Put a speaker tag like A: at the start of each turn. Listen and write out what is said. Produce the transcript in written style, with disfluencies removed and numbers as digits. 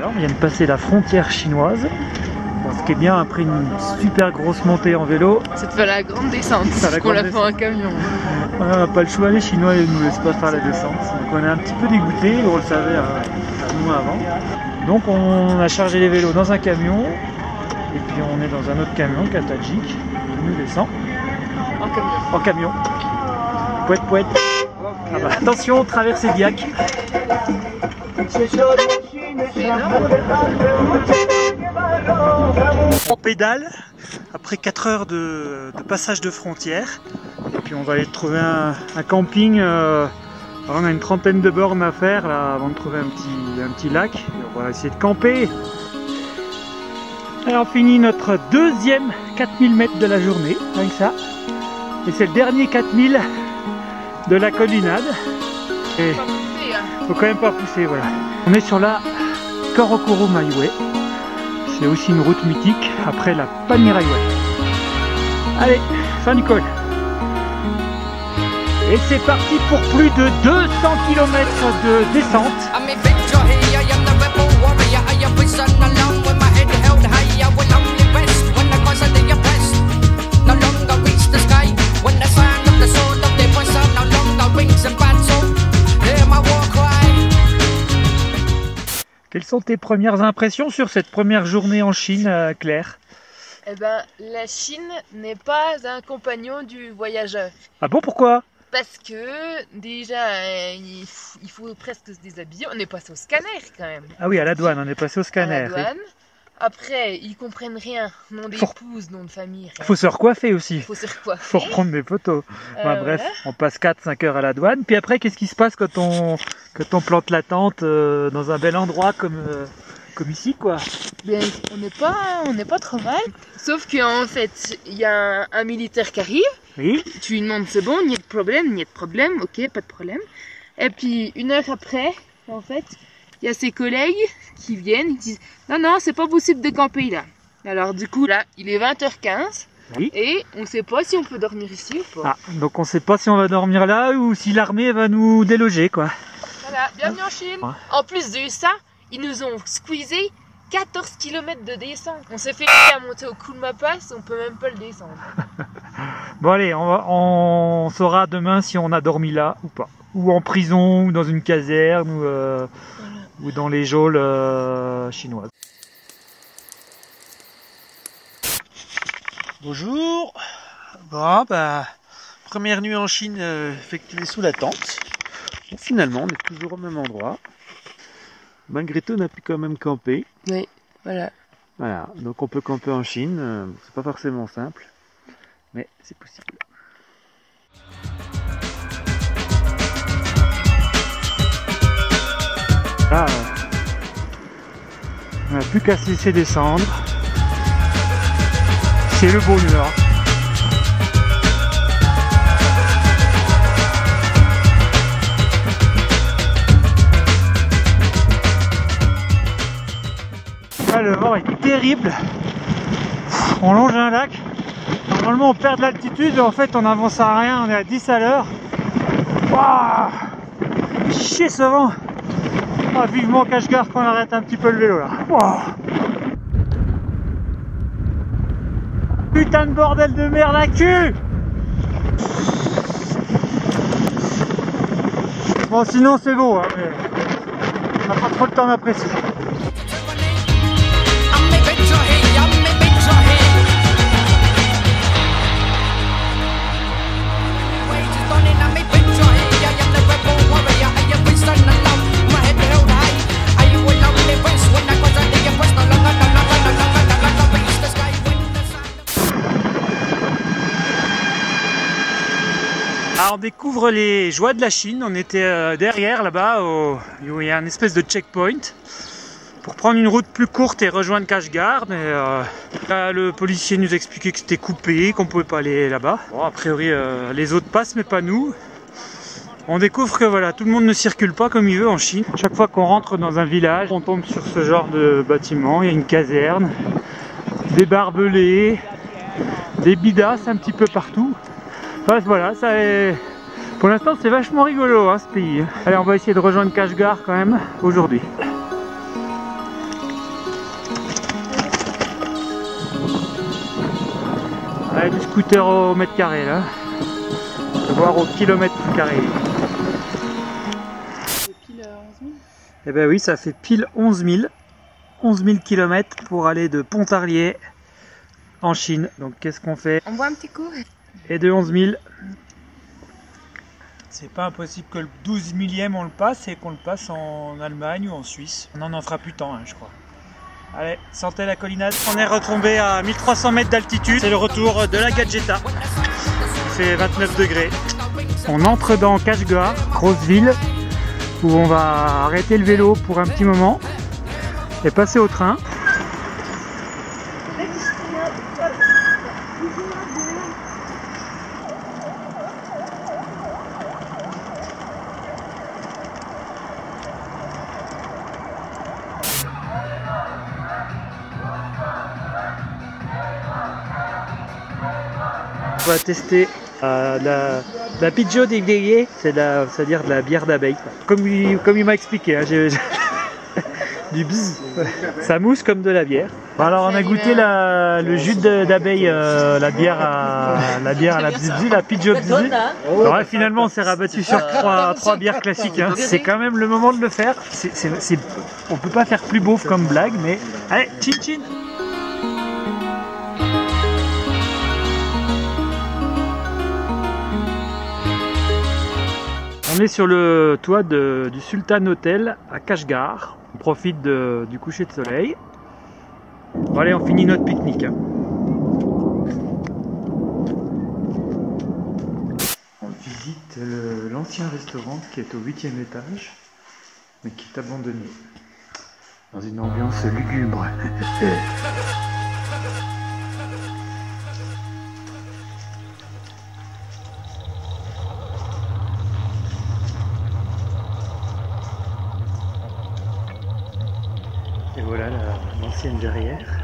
A: Alors, on vient de passer la frontière chinoise. Bon, ce qui est bien après une super grosse montée en vélo.
B: C'est de faire la grande descente, qu'on la fait en camion.
A: On n'a pas le choix, les Chinois ne nous laissent pas faire la descente. Donc on est un petit peu dégoûté, on le savait nous avant. Donc on a chargé les vélos dans un camion. Et puis on est dans un autre camion, Kata Tadjik, qui nous descend.
B: En camion.
A: En camion. Pouette, pouette. Ah bah, attention, traversée d'Iac. On pédale après 4 heures de passage de frontière. Et puis on va aller trouver un camping. Alors on a une trentaine de bornes à faire là, avant de trouver un petit lac. Et on va essayer de camper. Alors on finit notre deuxième 4000 mètres de la journée, avec ça. Et c'est le dernier 4000 de la collinade. Et faut quand même pas pousser, voilà. On est sur la Korokoro Highway. C'est aussi une route mythique après la Pamir Highway. Allez, Saint-Nicole. Et c'est parti pour plus de 200 km de descente. Quelles sont tes premières impressions sur cette première journée en Chine, Claire?
B: Eh ben, la Chine n'est pas un compagnon du voyageur.
A: Ah bon, pourquoi?
B: Parce que déjà, il faut presque se déshabiller. On est passé au scanner quand même.
A: Ah oui, à la douane, on est passé au scanner.
B: À la douane. Oui. Après, ils comprennent rien. Nom d'épouse, nom de famille.
A: Il faut se recoiffer aussi.
B: Faut se recoiffer.
A: Faut reprendre des photos. Bref, voilà. On passe 4-5 heures à la douane. Puis après, qu'est-ce qui se passe quand on plante la tente dans un bel endroit comme ici, quoi?
B: Bien, on n'est pas trop mal. Sauf qu'en fait, il y a un militaire qui arrive.
A: Oui.
B: Tu lui demandes c'est bon, n'y a de problème, ok, pas de problème. Et puis une heure après, en fait, il y a ses collègues qui viennent, ils disent non, c'est pas possible de camper là. Alors du coup là, il est 20h15 oui. Et on sait pas si on peut dormir ici ou pas.
A: Ah, donc on sait pas si on va dormir là ou si l'armée va nous déloger, quoi.
B: Voilà, bienvenue en Chine. Ouais. En plus de ça, ils nous ont squeezé 14 km de descente. On s'est fait à monter au Kulma Pass, on peut même pas le descendre.
A: Bon allez, on saura demain si on a dormi là ou pas. Ou en prison, ou dans une caserne, ou dans les geôles chinoises. Bonjour. Bon, première nuit en Chine effectuée sous la tente. Bon, finalement, on est toujours au même endroit. Malgré tout, on a pu quand même camper.
B: Oui, voilà.
A: Voilà, donc on peut camper en Chine. C'est pas forcément simple, mais c'est possible. Là, on n'a plus qu'à se laisser descendre. C'est le bonheur. Ah, le vent est terrible. On longe un lac. Normalement on perd de l'altitude, mais en fait on avance à rien, on est à 10 à l'heure. Waouh, chier ce vent. Oh, vivement cache-gare qu'on arrête un petit peu le vélo là. Wow. Putain de bordel de merde à cul. Bon sinon c'est beau, hein, mais on n'a pas trop le temps d'apprécier. Alors on découvre les joies de la Chine. On était derrière là-bas où il y a une espèce de checkpoint pour prendre une route plus courte et rejoindre Kashgar, mais là, le policier nous expliquait que c'était coupé, qu'on pouvait pas aller là-bas. Bon, a priori les autres passent mais pas nous. On découvre que voilà, tout le monde ne circule pas comme il veut en Chine. Chaque fois qu'on rentre dans un village, on tombe sur ce genre de bâtiment. Il y a une caserne, des barbelés, des bidasses un petit peu partout. Enfin, voilà, ça est... pour l'instant c'est vachement rigolo hein, ce pays. Allez, on va essayer de rejoindre Kashgar quand même aujourd'hui. Ouais, du scooter au mètre carré là, voire au kilomètre carré.
B: C'est pile 11 000.
A: Eh ben oui, ça fait pile 11 000 km pour aller de Pontarlier en Chine. Donc qu'est-ce qu'on fait?
B: On boit un petit coup.
A: Et de 11 000, c'est pas impossible que le 12 millième on le passe et qu'on le passe en Allemagne ou en Suisse. On en fera plus tant, hein, je crois. Allez, sentez la collinade. On est retombé à 1300 mètres d'altitude. C'est le retour de la Gadgeta. Il fait 29 degrés. On entre dans Kashgar, grosse ville, où on va arrêter le vélo pour un petit moment et passer au train. On va tester la Pigeot des Grillés, c'est-à-dire de la bière d'abeille. Comme il m'a expliqué, hein, du bzzz. Ça mousse comme de la bière. Bon, alors on a goûté le jus d'abeille, la bière à la bzzz, la Pigeot bzzz. Alors, finalement on s'est rabattu sur trois bières classiques. Hein. C'est quand même le moment de le faire. On peut pas faire plus beauf comme blague, mais allez, chin chin. On est sur le toit du Sultan Hotel à Kashgar. On profite du coucher de soleil. Bon, allez, on finit notre pique-nique. Hein. On visite l'ancien restaurant qui est au 8e étage, mais qui est abandonné. Dans une ambiance lugubre. Et voilà l'ancienne verrière.